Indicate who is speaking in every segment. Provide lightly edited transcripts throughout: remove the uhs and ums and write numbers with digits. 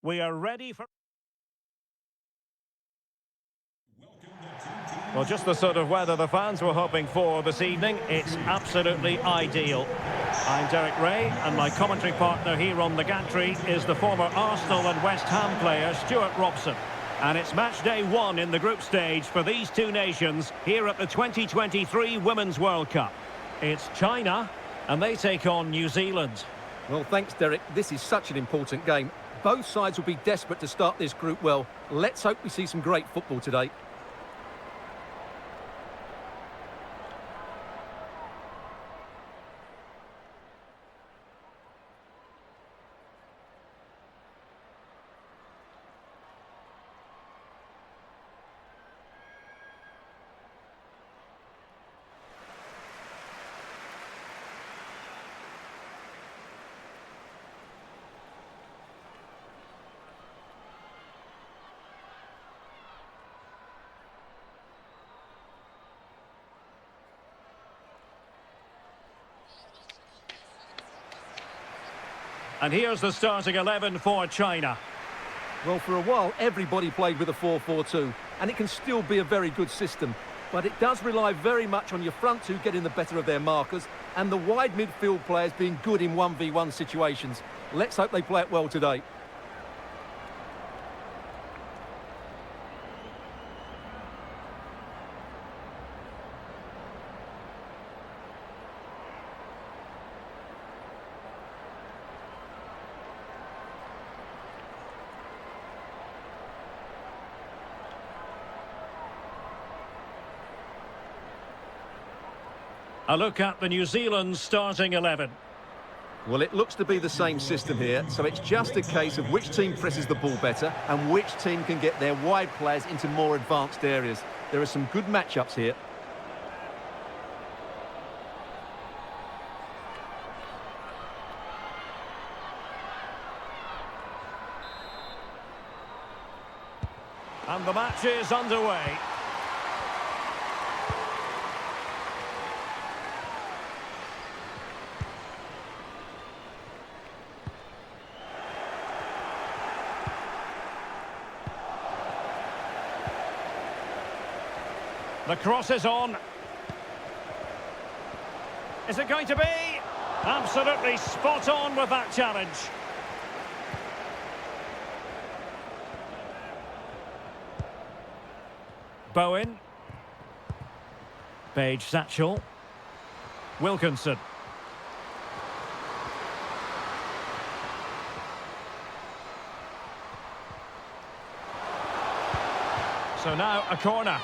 Speaker 1: We are ready for... Well, just the sort of weather the fans were hoping for this evening. It's absolutely ideal. I'm Derek Ray, and my commentary partner here on the gantry is the former Arsenal and West Ham player Stuart Robson. And it's match day 1 in the group stage for these two nations here at the 2023 Women's World Cup. It's China, and they take on New Zealand.
Speaker 2: Well, thanks, Derek. This is such an important game. Both sides will be desperate to start this group well. Let's hope we see some great football today.
Speaker 1: And here's the starting 11 for China.
Speaker 2: Well, for a while, everybody played with a 4-4-2, and it can still be a very good system. But it does rely very much on your front two getting the better of their markers, and the wide midfield players being good in 1v1 situations. Let's hope they play it well today.
Speaker 1: A look at the New Zealand starting 11.
Speaker 2: Well, it looks to be the same system here, so it's just a case of which team presses the ball better and which team can get their wide players into more advanced areas. There are some good matchups here.
Speaker 1: And the match is underway. The cross is on. Is it going to be? Absolutely spot on with that challenge. Bowen. Page Satchel. Wilkinson. So now a corner.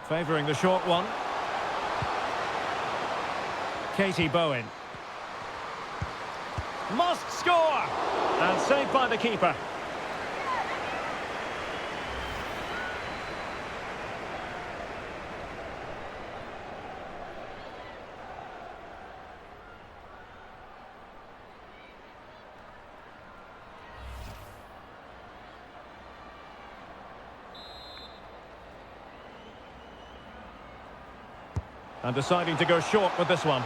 Speaker 1: Favouring the short one. Katie Bowen. Must score! And saved by the keeper. And deciding to go short with this one.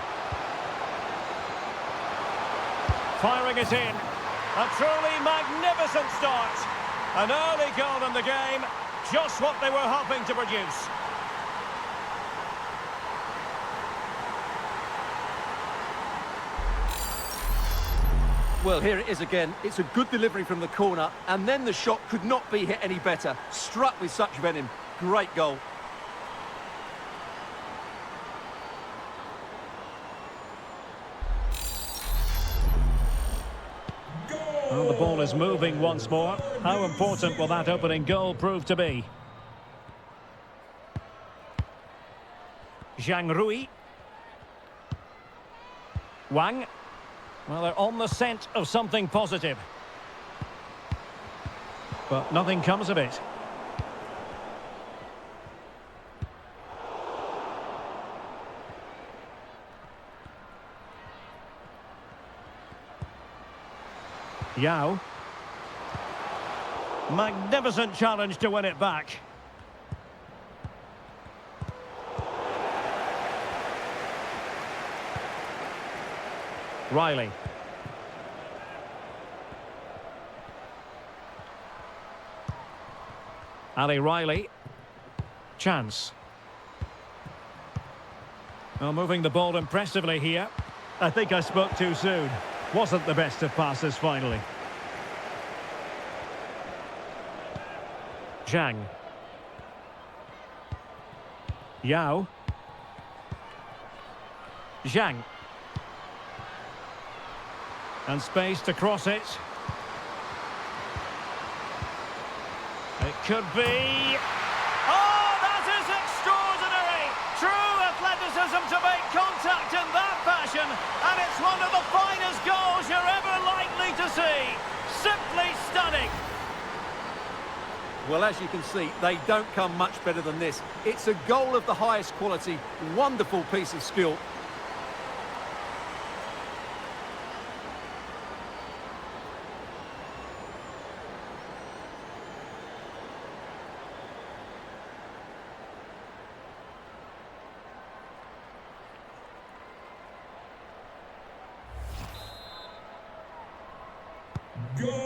Speaker 1: Firing it in. A truly magnificent start. An early goal in the game. Just what they were hoping to produce.
Speaker 2: Well, here it is again. It's a good delivery from the corner, and then the shot could not be hit any better. Struck with such venom. Great goal.
Speaker 1: Well, the ball is moving once more. How important will that opening goal prove to be? Zhang Rui. Wang. Well, they're on the scent of something positive. But nothing comes of it. Yao. Magnificent challenge to win it back. Riley. Ali Riley. Chance. Well, moving the ball impressively here. I think I spoke too soon. Wasn't the best of passes finally. Zhang. Yao. Zhang. And space to cross it. It could be... Oh, that is extraordinary! True athleticism to make contact in that fashion, and it's one of the finest goals you're ever likely to see. Simply stunning.
Speaker 2: Well, as you can see, they don't come much better than this. It's a goal of the highest quality. Wonderful piece of skill.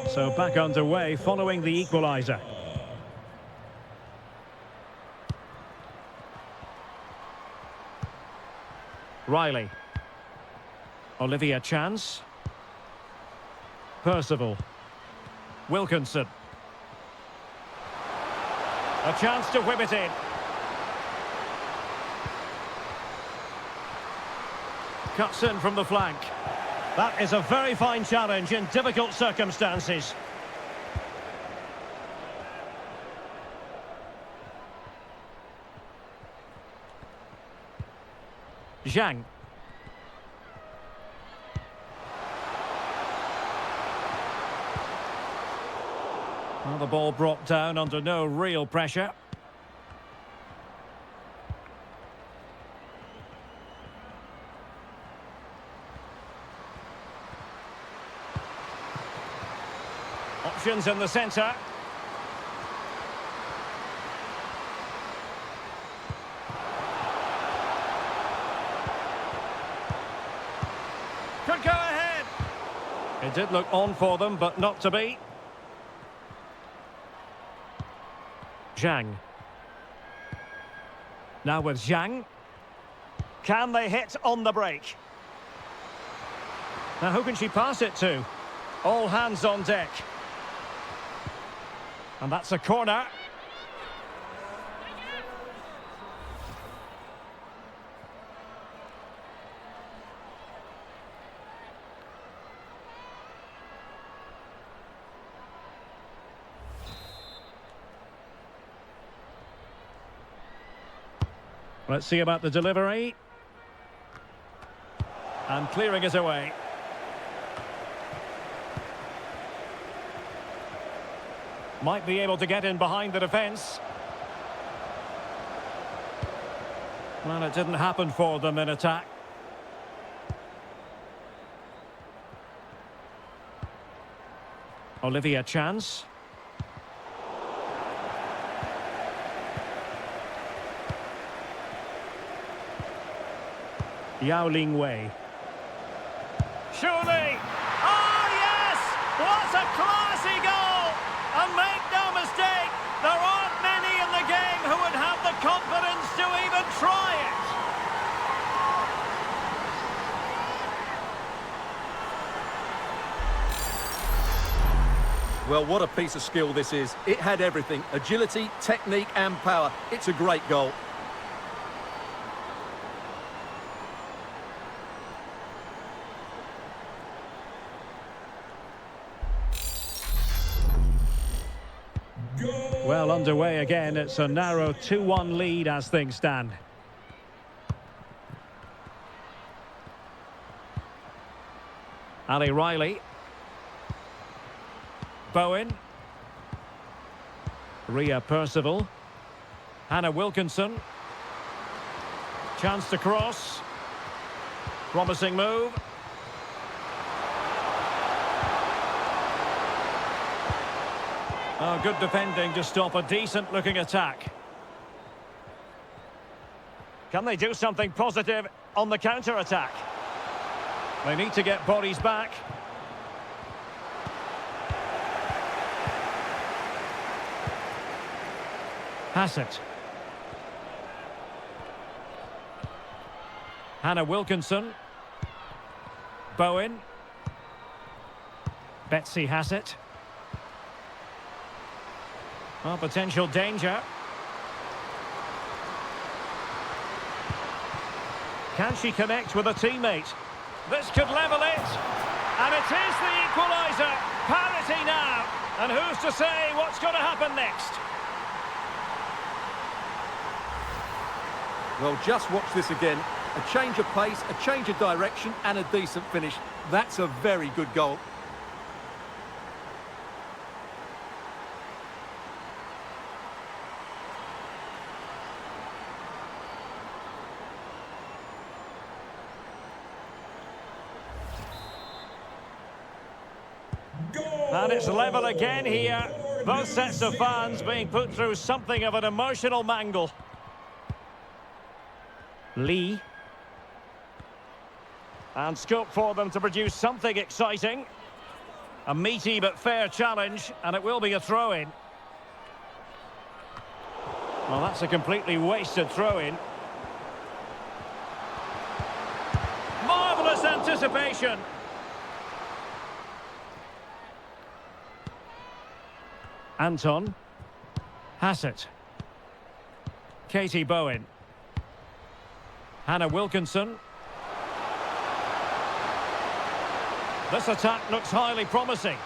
Speaker 1: So back underway following the equaliser. Riley. Olivia Chance. Percival. Wilkinson. A chance to whip it in. Cuts in from the flank. That is a very fine challenge in difficult circumstances. Zhang. Well, the ball brought down under no real pressure. Options in the centre. Could go ahead. It did look on for them, but not to be. Zhang. Now with Zhang. Can they hit on the break? Now who can she pass it to? All hands on deck. And that's a corner. Let's see about the delivery. And clearing it away. Might be able to get in behind the defence. Well, it didn't happen for them in attack. Olivia Chance. Yao Ling Wei. Surely! Oh, yes! What a classy goal! And make no mistake, there aren't many in the game who would have the confidence to even try it.
Speaker 2: Well, what a piece of skill this is. It had everything: agility, technique and power. It's a great goal.
Speaker 1: Well, underway again. It's a narrow 2-1 lead as things stand. Ali Riley. Bowen. Ria Percival. Hannah Wilkinson. Chance to cross. Promising move. Oh, good defending to stop a decent-looking attack. Can they do something positive on the counter-attack? They need to get bodies back. Hassett. Hannah Wilkinson. Bowen. Betsy Hassett. Oh, potential danger. Can she connect with a teammate? This could level it. And it is the equaliser. Parity now. And who's to say what's going to happen next?
Speaker 2: Well, just watch this again. A change of pace, a change of direction, and a decent finish. That's a very good goal.
Speaker 1: And it's level again here. Both sets of fans being put through something of an emotional mangle. Lee. And scope for them to produce something exciting. A meaty but fair challenge, and it will be a throw-in. Well, that's a completely wasted throw-in. Marvellous anticipation. Anton. Hassett. Katie Bowen. Hannah Wilkinson. This attack looks highly promising.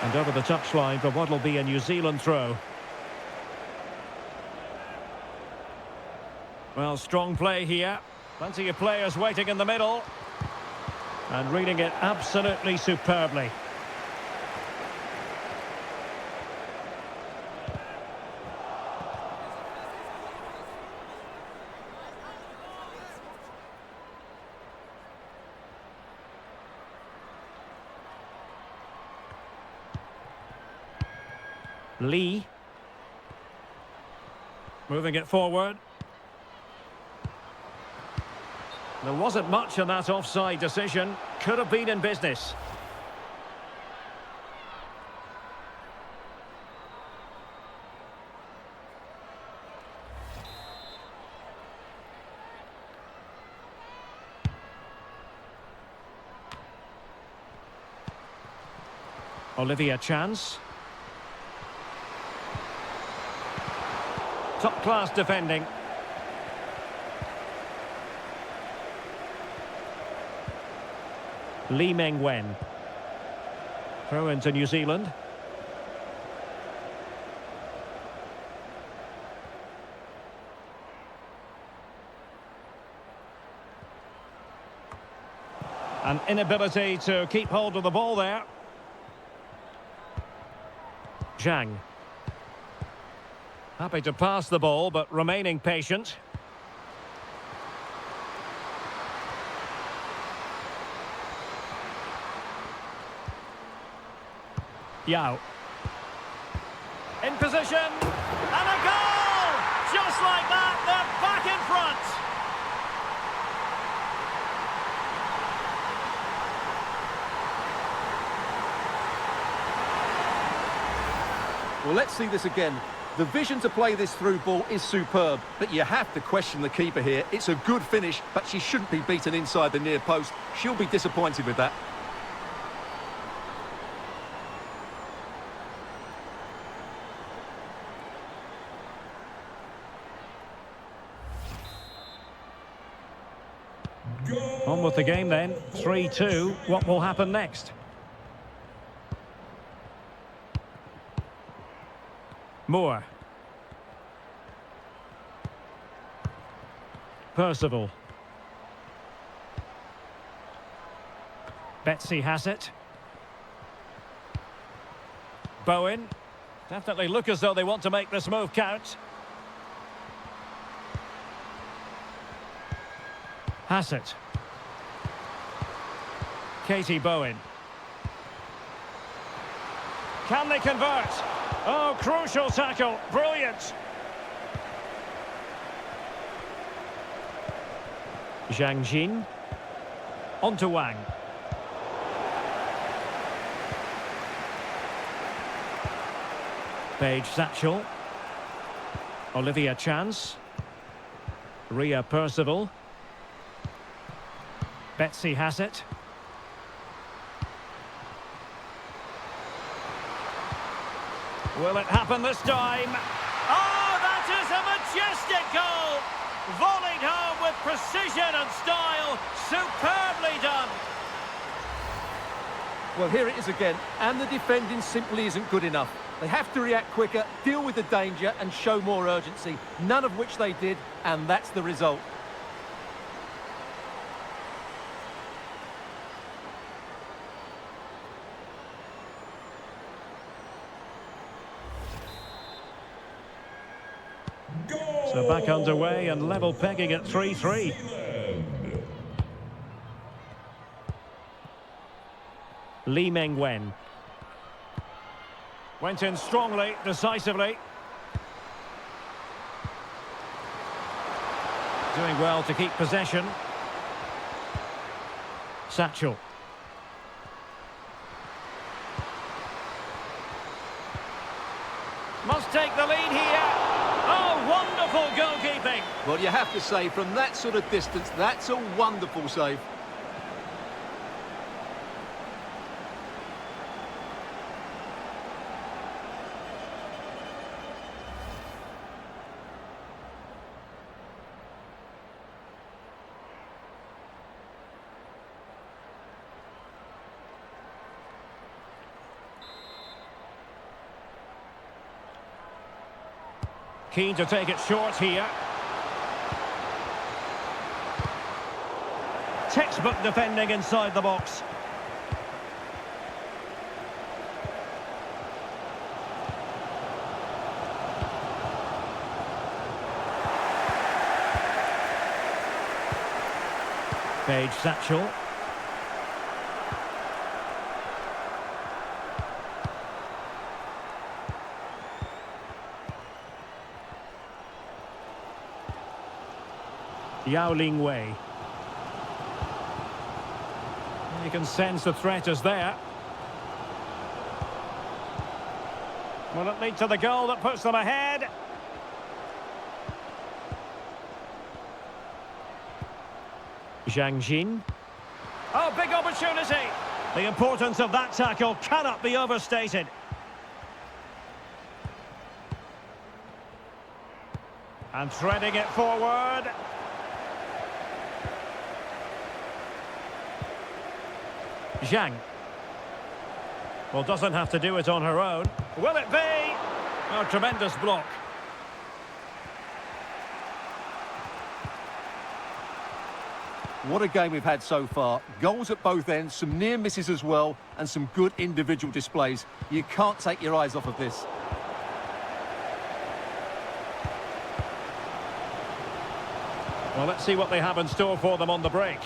Speaker 1: And over the touchline for what will be a New Zealand throw. Well, strong play here. Plenty of players waiting in the middle. And reading it absolutely superbly. Lee. Moving it forward. There wasn't much in that offside decision. Could have been in business. Olivia Chance. Top-class defending. Lee Meng-Wen. Throw into New Zealand. An inability to keep hold of the ball there. Zhang. Happy to pass the ball, but remaining patient. Yao. In position. And a goal! Just like that, they're back in front.
Speaker 2: Well, let's see this again. The vision to play this through ball is superb, but you have to question the keeper here. It's a good finish, but she shouldn't be beaten inside the near post. She'll be disappointed with that.
Speaker 1: On with the game then. 3-2. What will happen next? Moore. Percival. Betsy Hassett. Bowen. Definitely look as though they want to make this move count. Hassett. Katie Bowen. Can they convert? Oh, crucial tackle. Brilliant. Zhang Jin. On to Wang. Paige Satchel. Olivia Chance. Ria Percival. Betsy Hassett. Will it happen this time? Oh, that is a majestic goal! Volleyed home with precision and style. Superbly done.
Speaker 2: Well, here it is again, and the defending simply isn't good enough. They have to react quicker, deal with the danger and show more urgency, none of which they did, and that's the result.
Speaker 1: So back underway and level pegging at 3-3. Lee Meng-wen. Went in strongly, decisively. Doing well to keep possession. Satchel. Must take the lead here. Oh, wonderful goalkeeping.
Speaker 2: Well, you have to say, from that sort of distance, that's a wonderful save.
Speaker 1: Keen to take it short here. Textbook defending inside the box. Paige Satchel. Yao Ling Wei. You can sense the threat is there. Will it lead to the goal that puts them ahead? Zhang Jin. Oh, big opportunity! The importance of that tackle cannot be overstated. And threading it forward. Zhang. Well, doesn't have to do it on her own. Will it be? Oh, tremendous block.
Speaker 2: What a game we've had so far. Goals at both ends, some near misses as well, and some good individual displays. You can't take your eyes off of this.
Speaker 1: Well, let's see what they have in store for them on the break.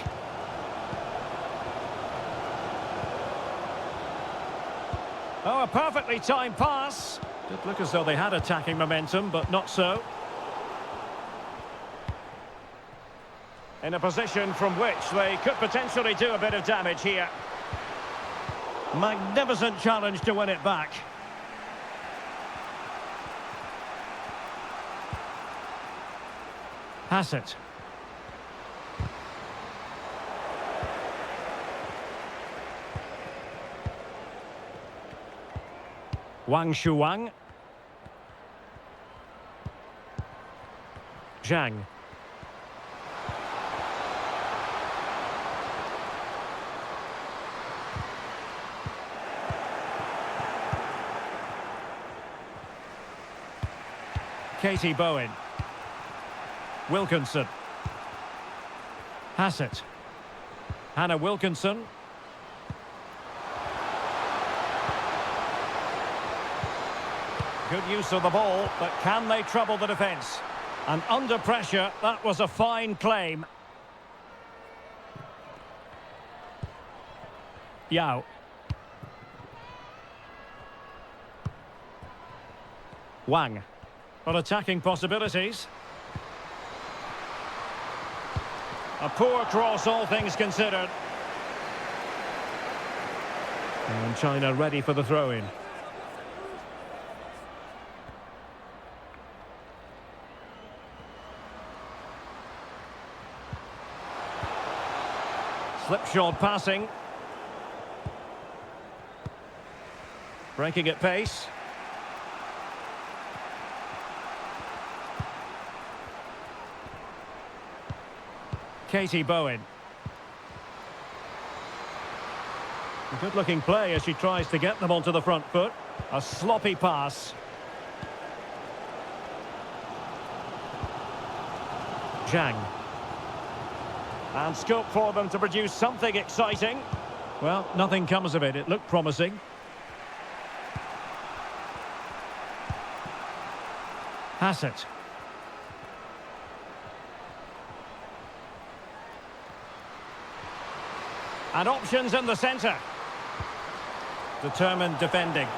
Speaker 1: Oh, a perfectly timed pass. Did look as though they had attacking momentum, but not so. In a position from which they could potentially do a bit of damage here. Magnificent challenge to win it back. Hassett. Wang Shuang. Zhang. Katie Bowen. Wilkinson. Hassett. Hannah Wilkinson. Good use of the ball, but can they trouble the defence? And under pressure, that was a fine claim. Yao. Wang. Well, attacking possibilities. A poor cross, all things considered. And China ready for the throw-in. Slipshod passing. Breaking at pace. Katie Bowen. A good-looking play as she tries to get them onto the front foot. A sloppy pass. Zhang. And scope for them to produce something exciting. Well, nothing comes of it. It looked promising. Hassett. And options in the centre. Determined defending.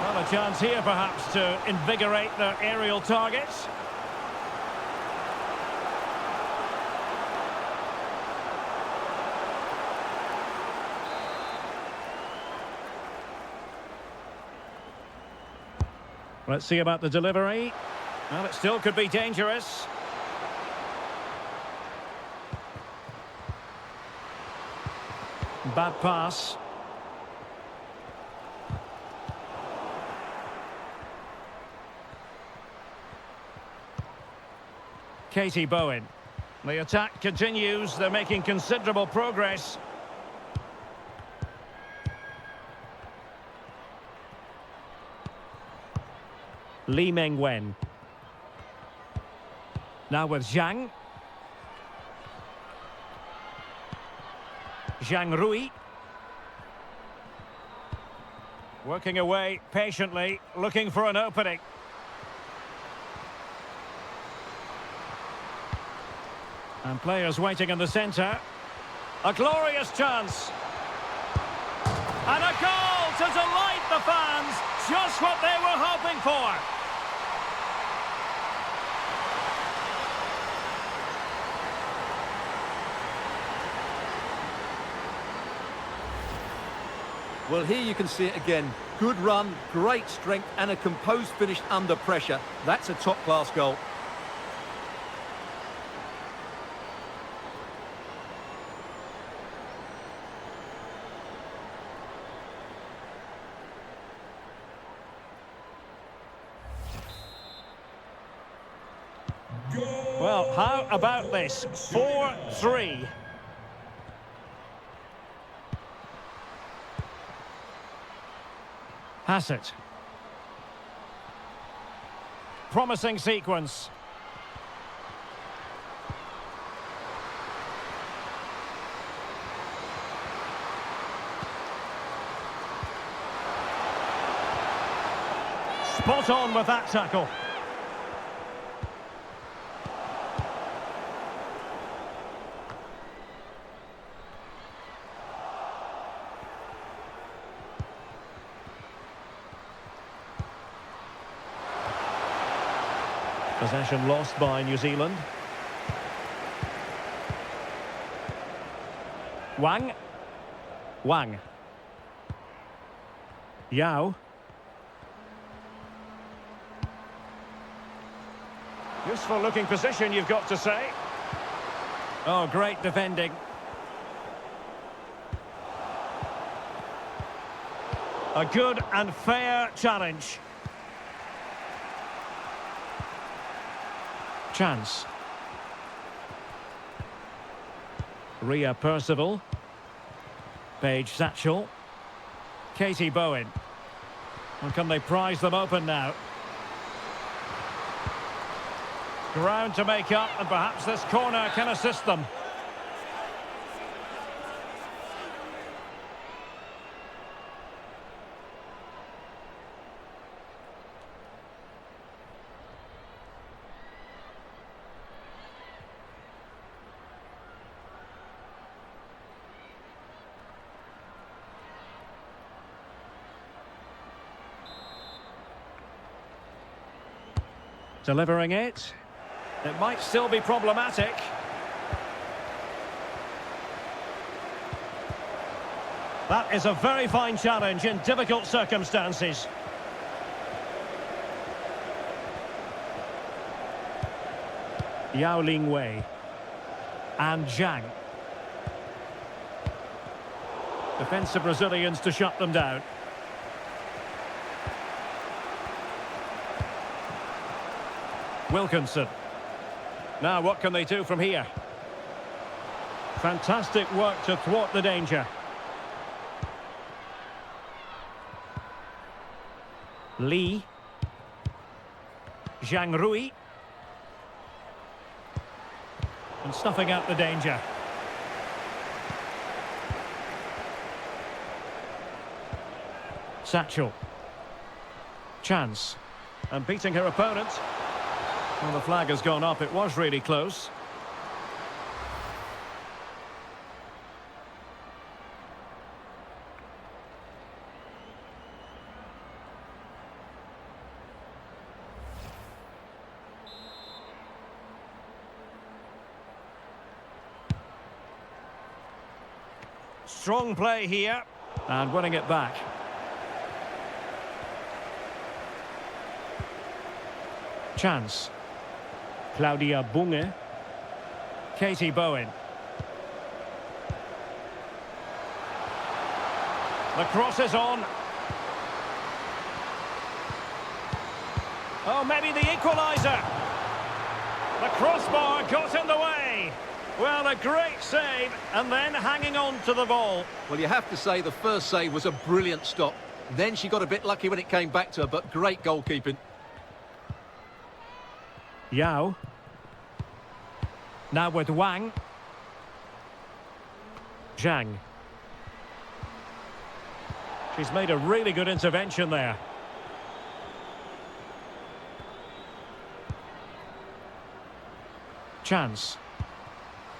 Speaker 1: Well, a chance here perhaps to invigorate their aerial targets. Let's see about the delivery. Well, it still could be dangerous. Bad pass. Katie Bowen. The attack continues. They're making considerable progress. Li Mengwen. Now with Zhang. Zhang Rui. Working away patiently, looking for an opening. And players waiting in the centre. A glorious chance. And a goal to delight the fans. Just what they were hoping for.
Speaker 2: Well, here you can see it again. Good run, great strength, and a composed finish under pressure. That's a top-class goal.
Speaker 1: Well, how about this? 4-3. Hassett. Promising sequence. Spot on with that tackle. Possession lost by New Zealand. Wang. Wang. Yao. Useful looking position, you've got to say. Oh, great defending. A good and fair challenge. Chance. Ria Percival. Paige Satchel. Katie Bowen. And can they prize them open now? Ground to make up, and perhaps this corner can assist them. Delivering it. It might still be problematic. That is a very fine challenge in difficult circumstances. Yao Ling Wei. And Zhang. Defensive Brazilians to shut them down. Wilkinson. Now what can they do from here? Fantastic work to thwart the danger. Lee. Zhang Rui. And snuffing out the danger. Satchel. Chance. And beating her opponent. Well, the flag has gone up. It was really close. Strong play here. And winning it back. Chance. Claudia Bunge. Katie Bowen. The cross is on. Oh, maybe the equaliser. The crossbar got in the way. Well, a great save, and then hanging on to the ball.
Speaker 2: Well, you have to say the first save was a brilliant stop. Then she got a bit lucky when it came back to her, but great goalkeeping.
Speaker 1: Yao. Now with Wang. Zhang. She's made a really good intervention there. Chance.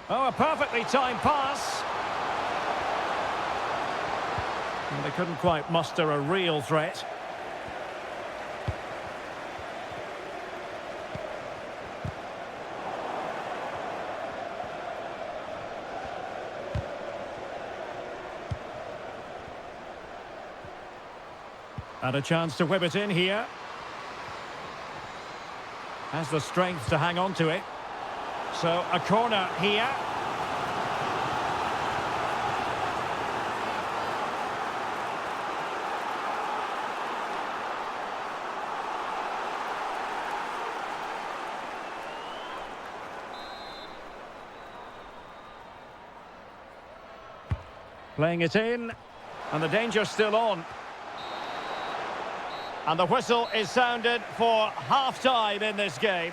Speaker 1: Oh, a perfectly timed pass. And they couldn't quite muster a real threat. And a chance to whip it in here. Has the strength to hang on to it. So, a corner here. Playing it in. And the danger's still on. And the whistle is sounded for half-time in this game.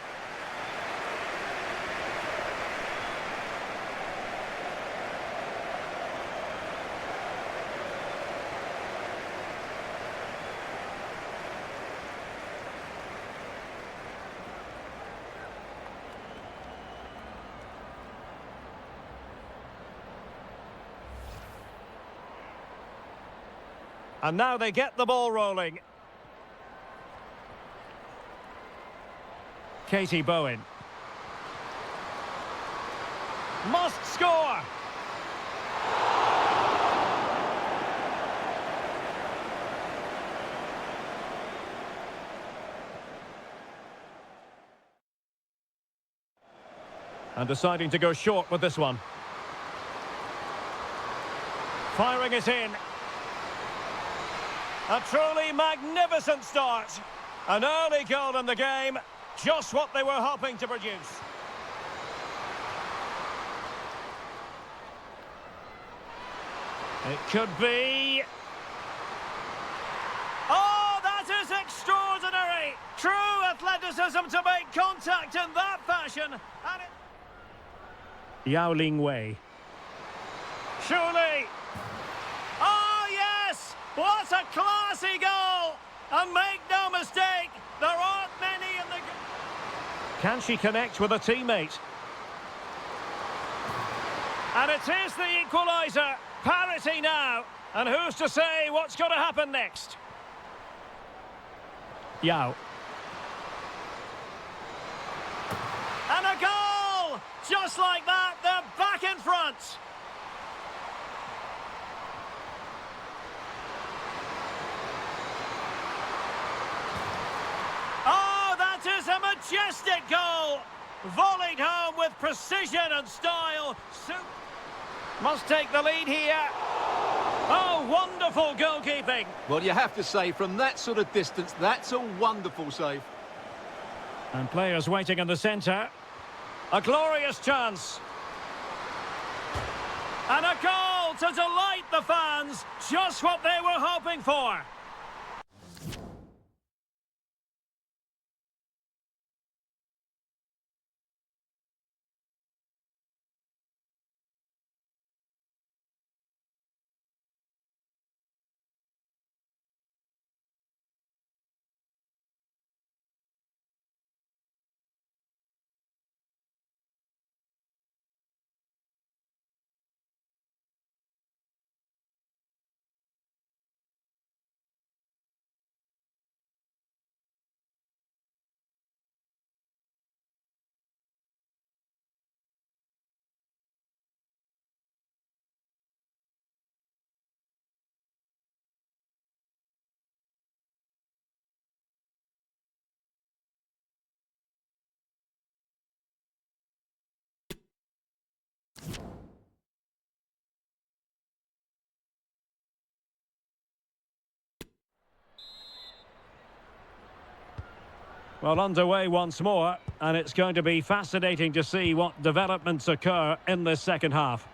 Speaker 1: And now they get the ball rolling. Katie Bowen. Must score! And deciding to go short with this one. Firing it in. A truly magnificent start. An early goal in the game. Just what they were hoping to produce. It could be... Oh, that is extraordinary! True athleticism to make contact in that fashion. And Yao Ling Wei. Surely. Oh, yes! What a classy goal! And make no mistake, there aren't many in the... Can she connect with a teammate? And it is the equaliser. Parity now. And who's to say what's going to happen next? Yao. And a goal! Just like that, they're back in front. Oh, that is a majestic goal! Volleyed home with precision and style. Must take the lead here. Oh, wonderful goalkeeping.
Speaker 2: Well, you have to say, from that sort of distance, that's a wonderful save.
Speaker 1: And players waiting in the centre. A glorious chance. And a goal to delight the fans. Just what they were hoping for. Well, underway once more, and it's going to be fascinating to see what developments occur in this second half.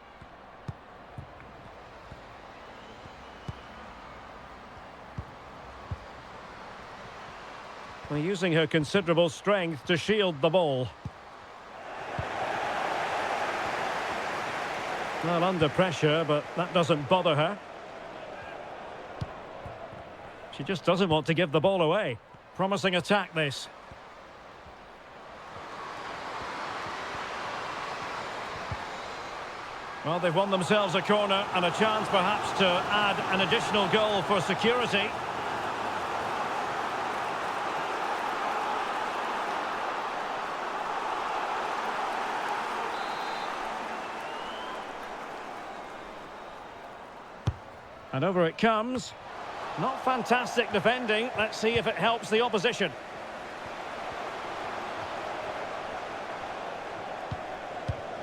Speaker 1: Well, using her considerable strength to shield the ball. Well, under pressure, but that doesn't bother her. She just doesn't want to give the ball away. Promising attack, this. Well, they've won themselves a corner and a chance perhaps to add an additional goal for security. And over it comes. Not fantastic defending. Let's see if it helps the opposition.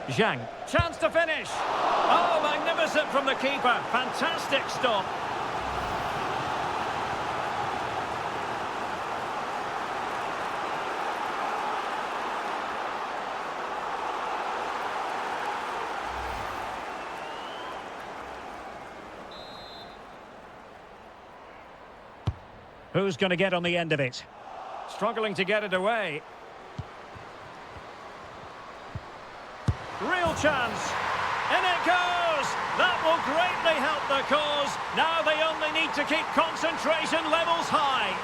Speaker 1: Zhang. Chance to finish. Oh, magnificent from the keeper. Fantastic stop. Who's going to get on the end of it? Struggling to get it away. Real chance. In it goes. That will greatly help the cause. Now they only need to keep concentration levels high.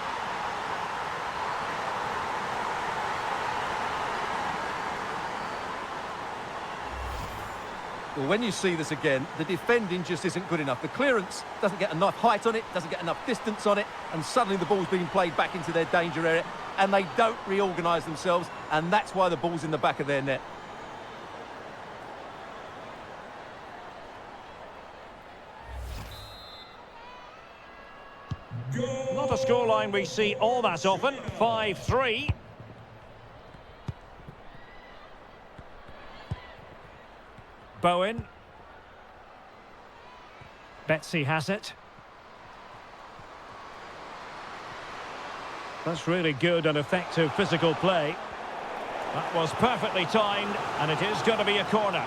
Speaker 2: Well, when you see this again, the defending just isn't good enough. The clearance doesn't get enough height on it, doesn't get enough distance on it, and suddenly the ball's being played back into their danger area, and they don't reorganise themselves, and that's why the ball's in the back of their net.
Speaker 1: Not a scoreline we see all that often. 5-3. Bowen. Betsy has it. That's really good and effective physical play. That was perfectly timed, and it is going to be a corner.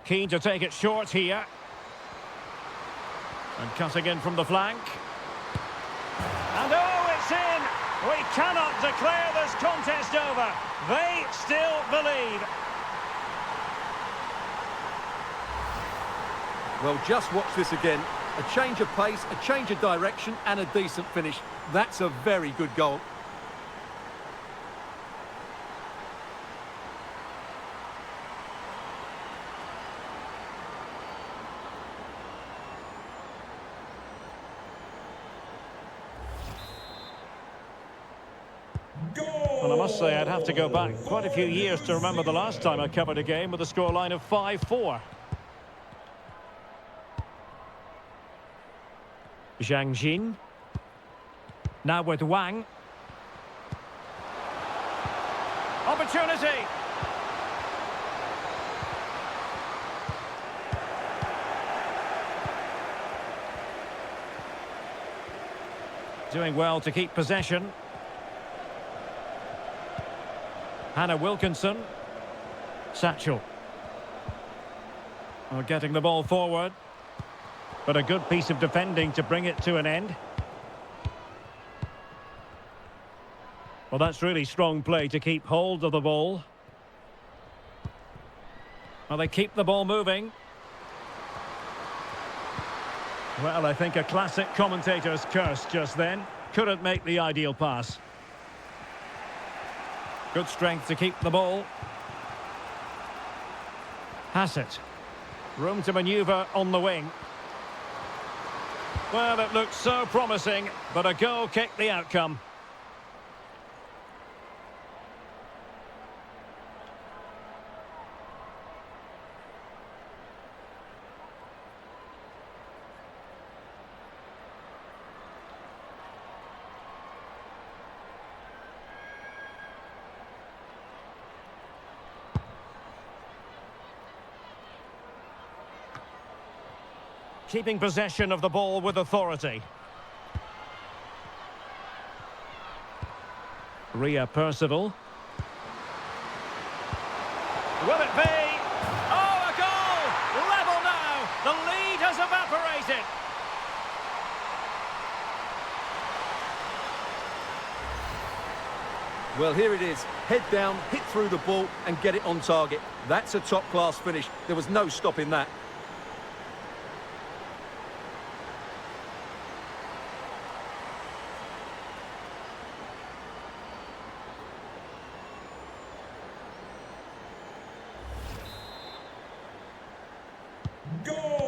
Speaker 1: Keen to take it short here. And cutting in from the flank. And oh, it's in! We cannot declare this contest over. They still believe.
Speaker 2: Well, just watch this again. A change of pace, a change of direction, and a decent finish. That's a very good goal.
Speaker 1: must say I'd have to go back quite a few years to remember the last time I covered a game with a scoreline of 5-4. Zhang Jin. Now with Wang. Opportunity! Doing well to keep possession. Hannah Wilkinson. Satchel. Well, getting the ball forward. But a good piece of defending to bring it to an end. Well, that's really strong play to keep hold of the ball. Well, they keep the ball moving. Well, I think a classic commentator's curse just then. Couldn't make the ideal pass. Good strength to keep the ball. Hassett. Room to manoeuvre on the wing. Well, it looked so promising, but a goal kicked the outcome. Keeping possession of the ball with authority. Ria Percival. Will it be? Oh, a goal! Level now! The lead has evaporated!
Speaker 2: Well, here it is. Head down, hit through the ball and get it on target. That's a top-class finish. There was no stopping that.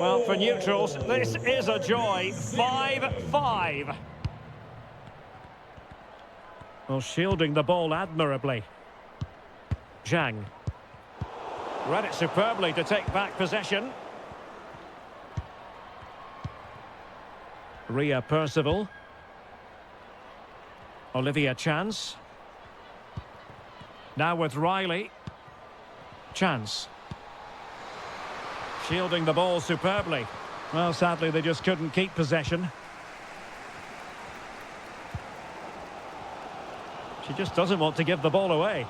Speaker 1: Well, for neutrals, this is a joy. 5-5. Well, shielding the ball admirably. Zhang. Read it superbly to take back possession. Ria Percival. Olivia Chance. Now with Riley. Chance. Shielding the ball superbly. Well, sadly, they just couldn't keep possession. She just doesn't want to give the ball away.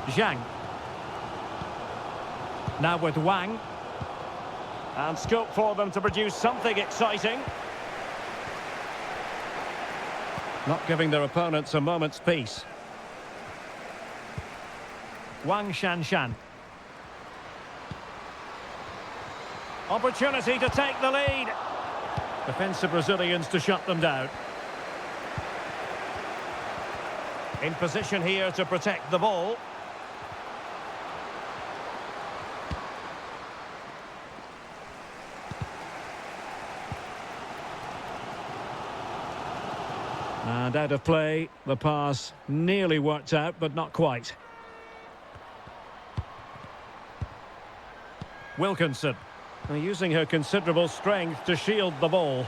Speaker 1: Zhang. Now with Wang. And scope for them to produce something exciting. Not giving their opponents a moment's peace. Wang Shanshan. Opportunity to take the lead. Defensive Brazilians to shut them down. In position here to protect the ball. And out of play, the pass nearly worked out, but not quite. Wilkinson. Using her considerable strength to shield the ball.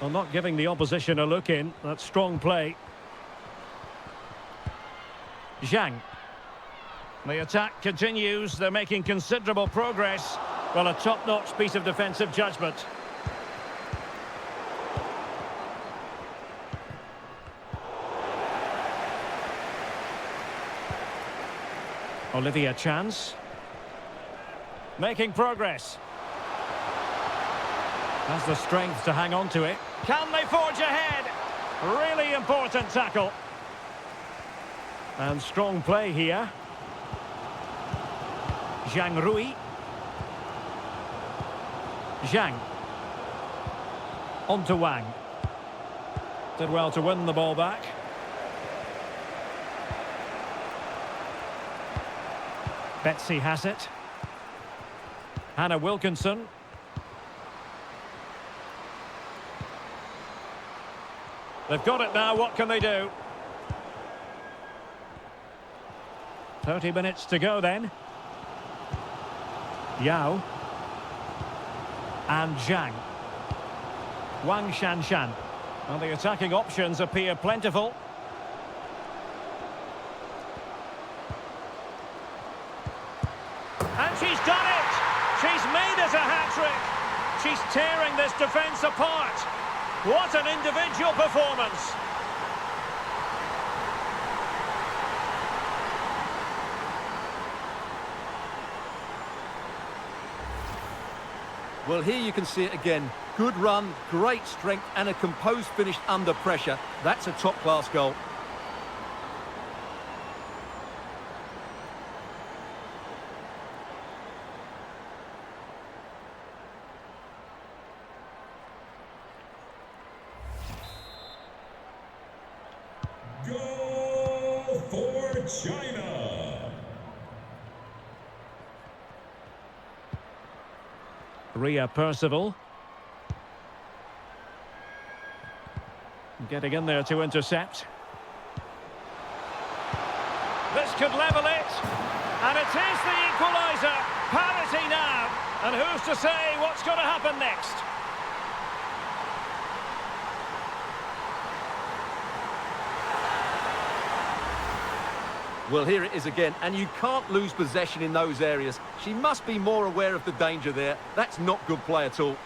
Speaker 1: Well, not giving the opposition a look in. That's strong play. Zhang. The attack continues. They're making considerable progress. Well, a top-notch piece of defensive judgment. Olivia Chance. Making progress. Has the strength to hang on to it. Can they forge ahead? Really important tackle. And strong play here. Zhang Rui. Zhang. On to Wang. Did well to win the ball back. Betsy Hassett. Hannah They've got it now, what can they do? 30 minutes to go then. Yao. And Zhang. Wang Shanshan. And the attacking options appear plentiful. And she's done it! She's made it a hat-trick! She's tearing this defence apart! What an individual performance!
Speaker 2: Well, here you can see it again. Good run, great strength, and a composed finish under pressure. That's a top-class goal.
Speaker 3: Goal for China!
Speaker 1: Ria Percival. Getting in there to intercept. This could level it. And it is the equaliser. Parity now. And who's to say what's going to happen next?
Speaker 2: Well, here it is again, and you can't lose possession in those areas. She must be more aware of the danger there. That's not good play at all.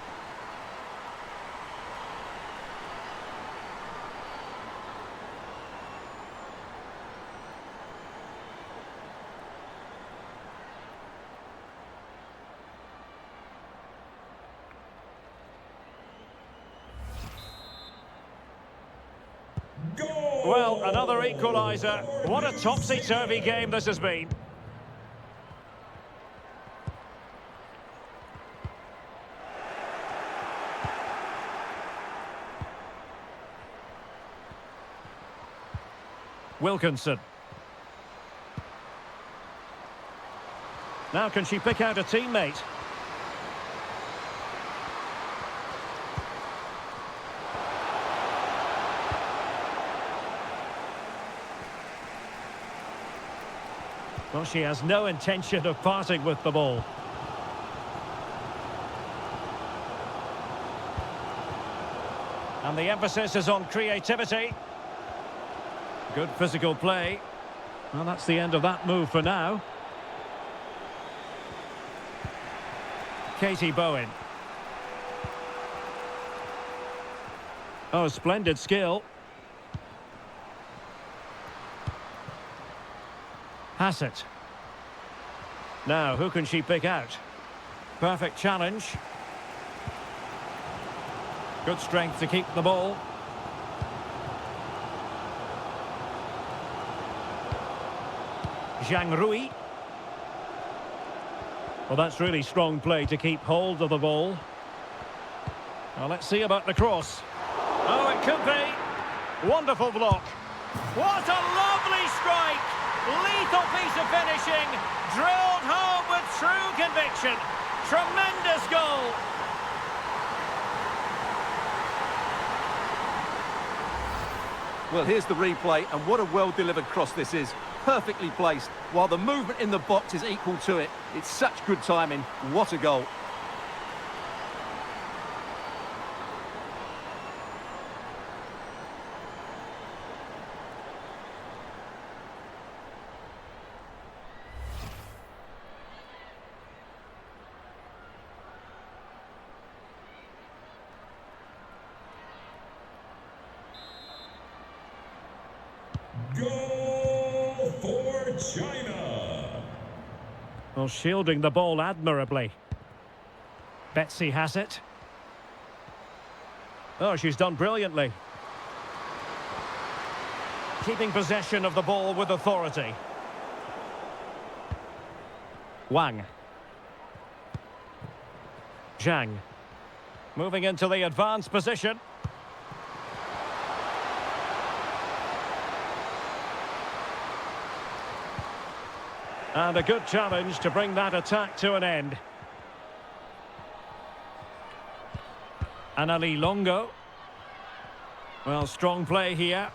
Speaker 1: Well, another equaliser. What a topsy-turvy game this has been. Wilkinson. Now can she pick out a teammate? Well, she has no intention of parting with the ball. And the emphasis is on creativity. Good physical play. Well, that's the end of that move for now. Katie Bowen. Oh, splendid skill. Hassett. Now, who can she pick out? Perfect challenge. Good strength to keep the ball. Zhang Rui. Well, that's really strong play to keep hold of the ball. Well, let's see about the cross. Oh, it could be. Wonderful block. What a lovely strike! Lethal piece of finishing, drilled home with true conviction. Tremendous goal.
Speaker 2: Well, here's the replay, and what a well-delivered cross this is. Perfectly placed, while the movement in the box is equal to it. It's such good timing. What a goal.
Speaker 3: Goal for China!
Speaker 1: Well, shielding the ball admirably. Betsy Hassett. Oh, she's done brilliantly. Keeping possession of the ball with authority. Wang. Zhang. Moving into the advanced position. And a good challenge to bring that attack to an end. Anali Longo. Well, strong play here.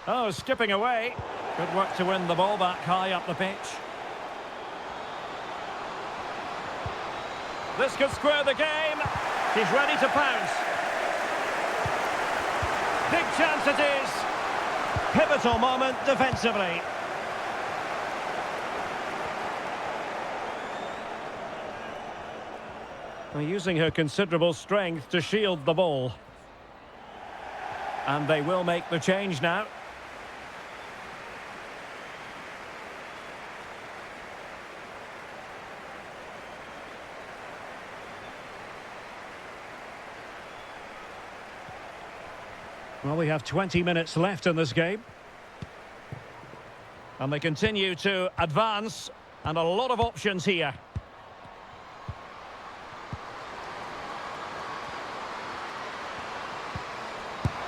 Speaker 1: Oh, skipping away. Good work to win the ball back high up the pitch. This could square the game. He's ready to pounce. Big chance it is. Pivotal moment defensively. Well, using her considerable strength to shield the ball. And they will make the change now. Well, we have 20 minutes left in this game. And they continue to advance, and a lot of options here.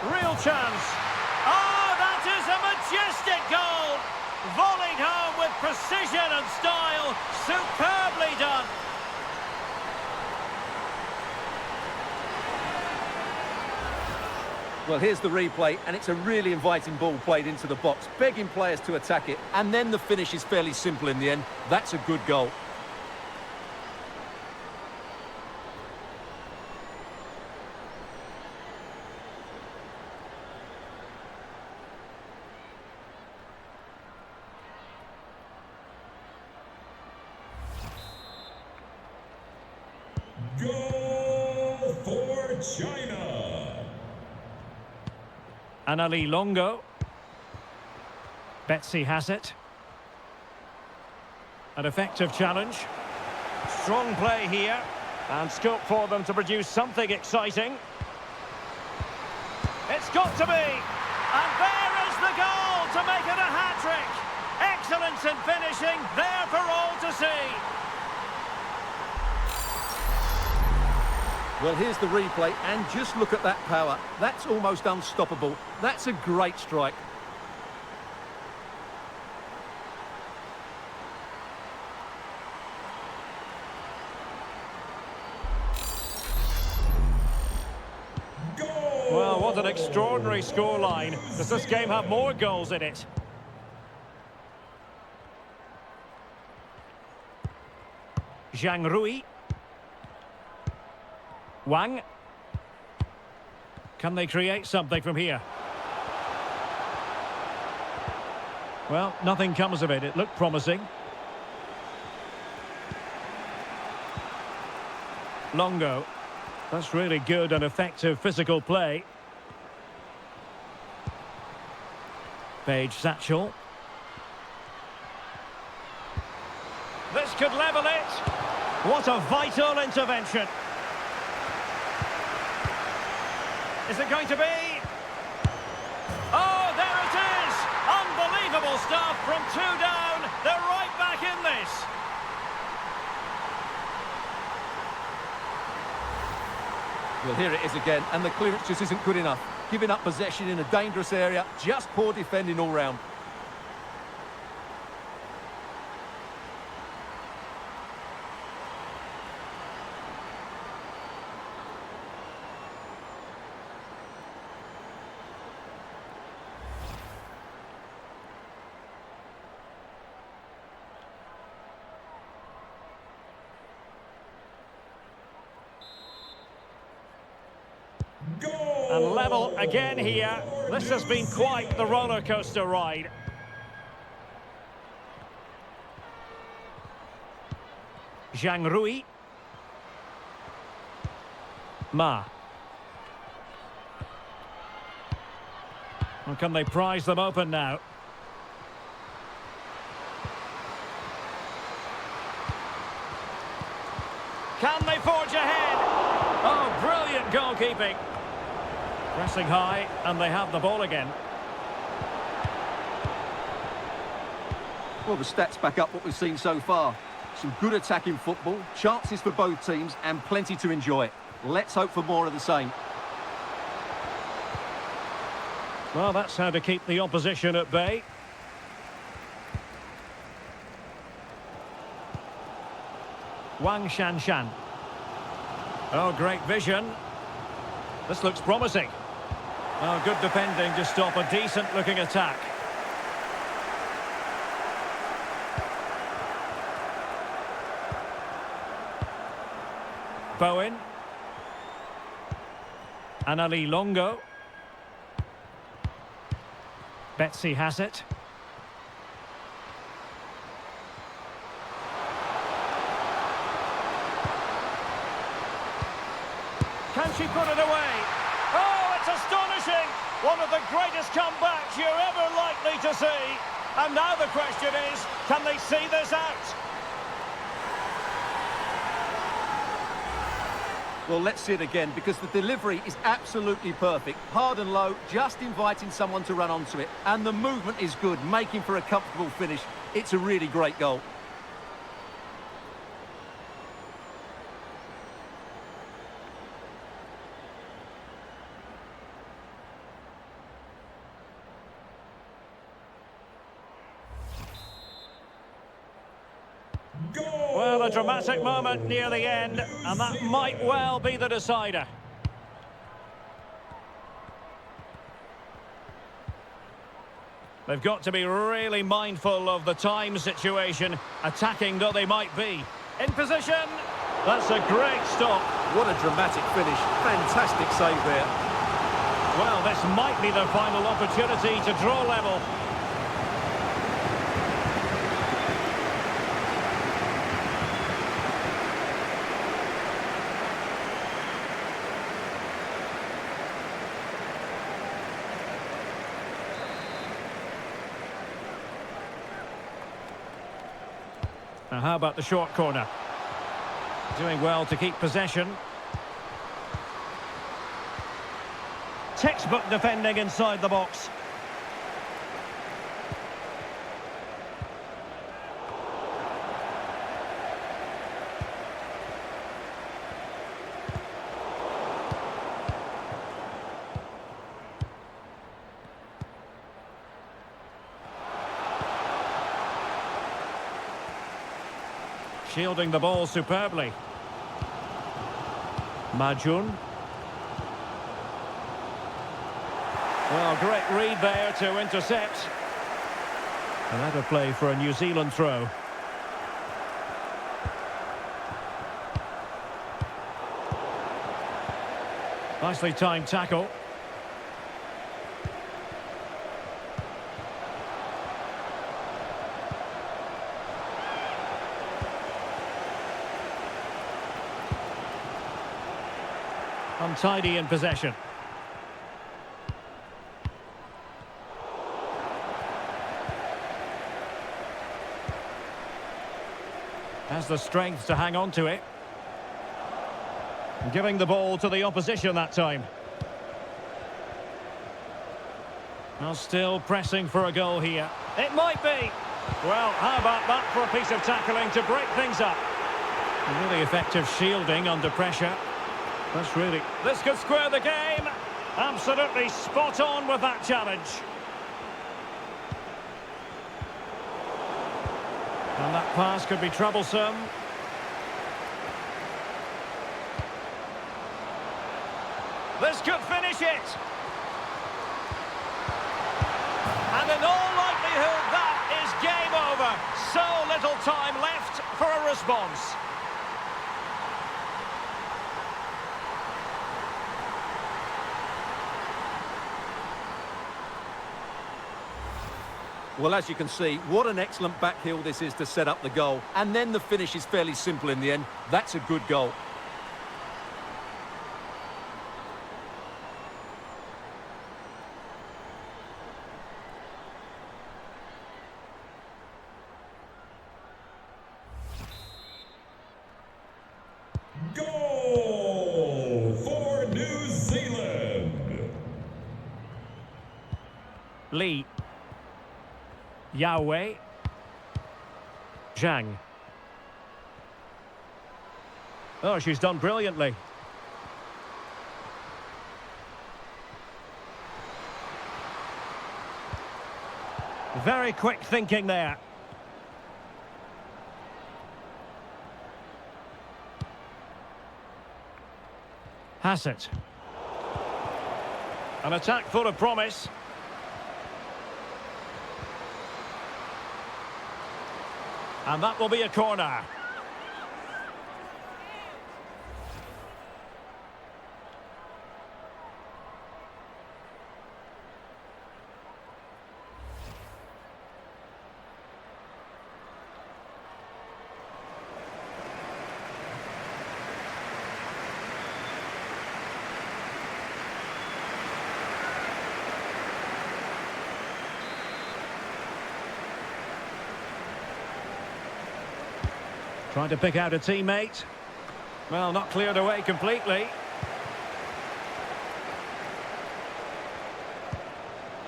Speaker 1: Real chance. Oh, that is a majestic goal! Volleyed home with precision and style. Superbly done.
Speaker 2: Well, here's the replay, and it's a really inviting ball played into the box, begging players to attack it, and then the finish is fairly simple in the end. That's a good goal.
Speaker 3: Goal for China.
Speaker 1: Anali Longo. Betsy has it. An effective challenge. Strong play here. And scope for them to produce something exciting. It's got to be. And there is the goal to make it a hat-trick. Excellence in finishing, there for all to see.
Speaker 2: Well, here's the replay, and just look at that power. That's almost unstoppable. That's a great strike.
Speaker 3: Goal!
Speaker 1: Well, what an extraordinary scoreline. Does this game have more goals in it? Zhang Rui. Wang. Can they create something from here? Well, nothing comes of it. It looked promising. Longo. That's really good and effective physical play. Page Satchel. This could level it. What a vital intervention. Is it going to be? Oh, there it is! Unbelievable stuff from 2 down. They're right back in this.
Speaker 2: Well, here it is again, and the clearance just isn't good enough. Giving up possession in a dangerous area, just poor defending all round.
Speaker 3: Goal!
Speaker 1: And level again here. This has been quite the roller coaster ride. Zhang Rui. Ma. Well, can they prize them open now? Can they forge ahead? Oh, brilliant goalkeeping. Pressing high, and they have the ball again.
Speaker 2: Well, the stats back up what we've seen so far. Some good attacking football, chances for both teams, and plenty to enjoy. Let's hope for more of the same.
Speaker 1: Well, that's how to keep the opposition at bay. Wang Shanshan. Oh, great vision. This looks promising. Oh, good defending to stop a decent-looking attack. Bowen. And Ali Longo. Betsy has it. Can she put it away? Oh, it's astonishing! One of the greatest comebacks you're ever likely to see. And now the question is, can they see this out?
Speaker 2: Well, let's see it again, because the delivery is absolutely perfect. Hard and low, just inviting someone to run onto it. And the movement is good, making for a comfortable finish. It's a really great goal.
Speaker 1: Well, a dramatic moment near the end, and that might well be the decider. They've got to be really mindful of the time situation, attacking though they might be. In position, that's a great stop.
Speaker 2: What a dramatic finish. Fantastic save there.
Speaker 1: Well, this might be their final opportunity to draw level. Now, how about the short corner? Doing well to keep possession. Textbook defending inside the box. Shielding the ball superbly. Majun. Well, great read there to intercept. And that'll play for a New Zealand throw. Nicely timed tackle. Untidy in possession. Has the strength to hang on to it. Giving the ball to the opposition that time. Well, still pressing for a goal here. It might be. Well, how about that for a piece of tackling to break things up? Really effective shielding under pressure. That's really... This could square the game. Absolutely spot on with that challenge. And that pass could be troublesome. This could finish it. And in all likelihood, that is game over. So little time left for a response.
Speaker 2: Well, as you can see, what an excellent back heel this is to set up the goal. And then the finish is fairly simple in the end. That's a good goal.
Speaker 3: Goal for New Zealand.
Speaker 1: Lee. Yahweh. Zhang. Oh, she's done brilliantly. Very quick thinking there. Has it. An attack full of promise. And that will be a corner. Trying to pick out a teammate. Well, not cleared away completely.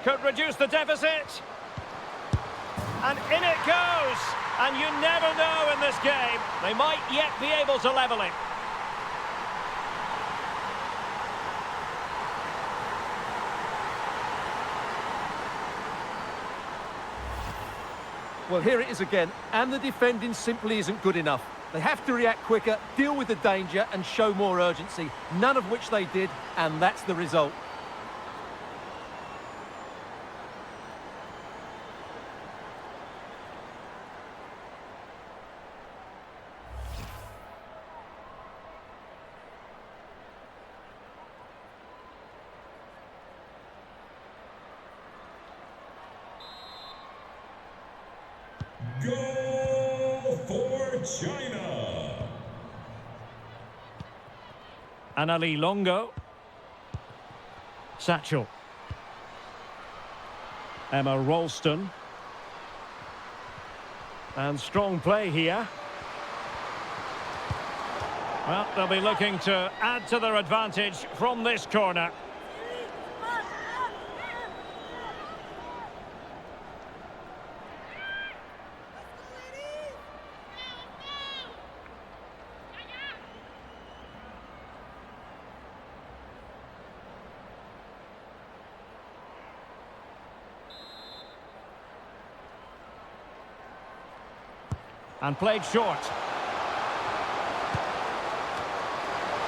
Speaker 1: Could reduce the deficit. And in it goes. And you never know in this game. They might yet be able to level it.
Speaker 2: Well, here it is again, and the defending simply isn't good enough. They have to react quicker, deal with the danger, and show more urgency, none of which they did, and that's the result.
Speaker 3: Goal for China.
Speaker 1: Anali Longo. Satchel. Emma Ralston. And strong play here. Well, they'll be looking to add to their advantage from this corner. And played short.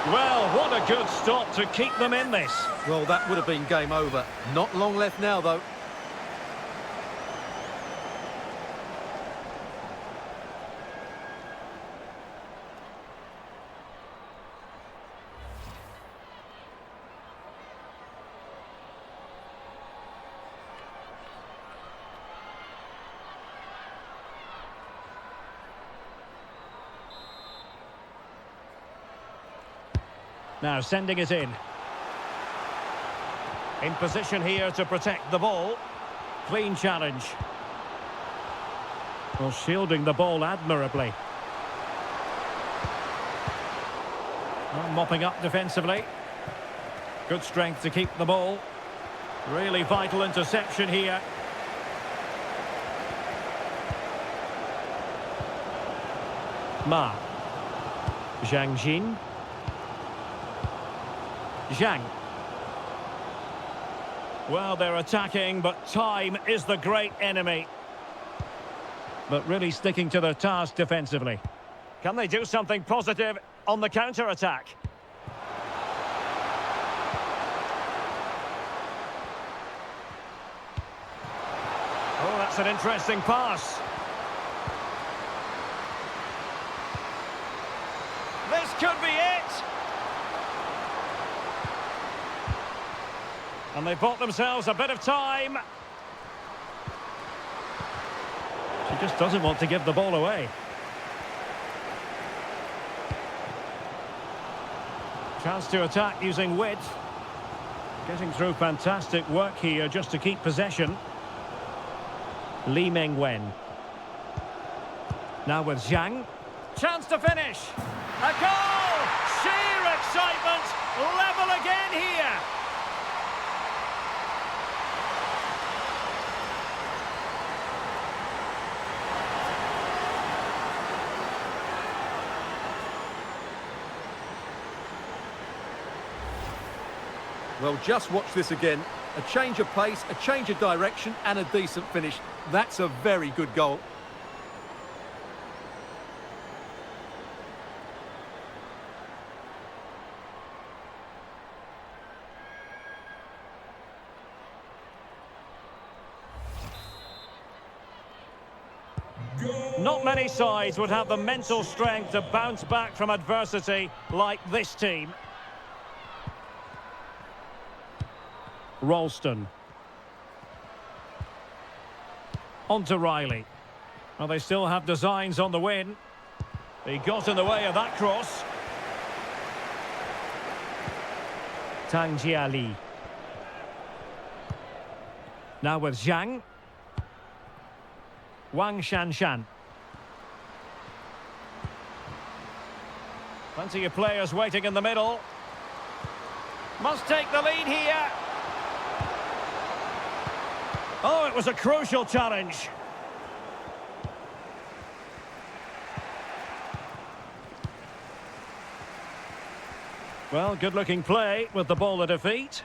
Speaker 1: Well, what a good stop to keep them in this.
Speaker 2: Well, that would have been game over. Not long left now, though.
Speaker 1: Now sending it in. In position here to protect the ball. Clean challenge. Well, shielding the ball admirably. Well, mopping up defensively. Good strength to keep the ball. Really vital interception here. Ma. Zhang Jin. Zhang. Well, they're attacking, but time is the great enemy. But really sticking to their task defensively. Can they do something positive on the counter-attack? Oh, that's an interesting pass. This could be it. And they bought themselves a bit of time. She just doesn't want to give the ball away. Chance to attack using width. Getting through fantastic work here just to keep possession. Li Mengwen. Now with Zhang. Chance to finish. A goal! Sheer excitement. Level again here.
Speaker 2: Well, just watch this again. A change of pace, a change of direction, and a decent finish. That's a very good goal.
Speaker 1: Not many sides would have the mental strength to bounce back from adversity like this team. Ralston. On to Riley. Well, they still have designs on the win. He got in the way of that cross. Tang Jiali. Now with Zhang. Wang Shanshan. Plenty of players waiting in the middle. Must take the lead here. Oh, it was a crucial challenge. Well, good-looking play with the ball at her feet.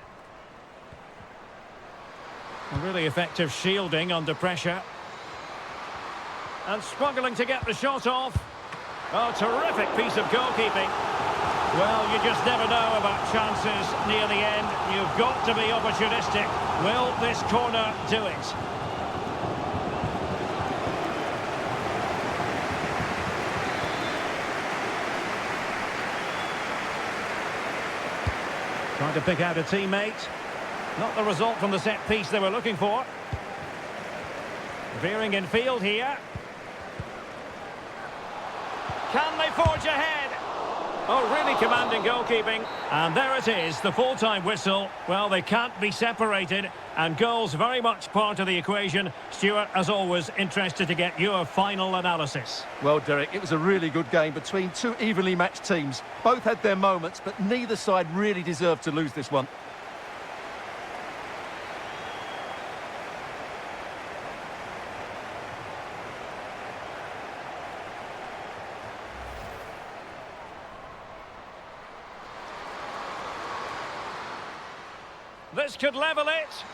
Speaker 1: A really effective shielding under pressure. And struggling to get the shot off. Oh, terrific piece of goalkeeping. Well, you just never know about chances near the end. You've got to be opportunistic. Will this corner do it? Trying to pick out a teammate. Not the result from the set piece they were looking for. Veering in field here. Can they forge ahead? Oh, really commanding goalkeeping. And there it is, the full-time whistle. Well, they can't be separated, and goals very much part of the equation. Stuart, as always, interested to get your final analysis.
Speaker 2: Well, Derek, it was a really good game between two evenly matched teams. Both had their moments, but neither side really deserved to lose this one.
Speaker 1: This could level it.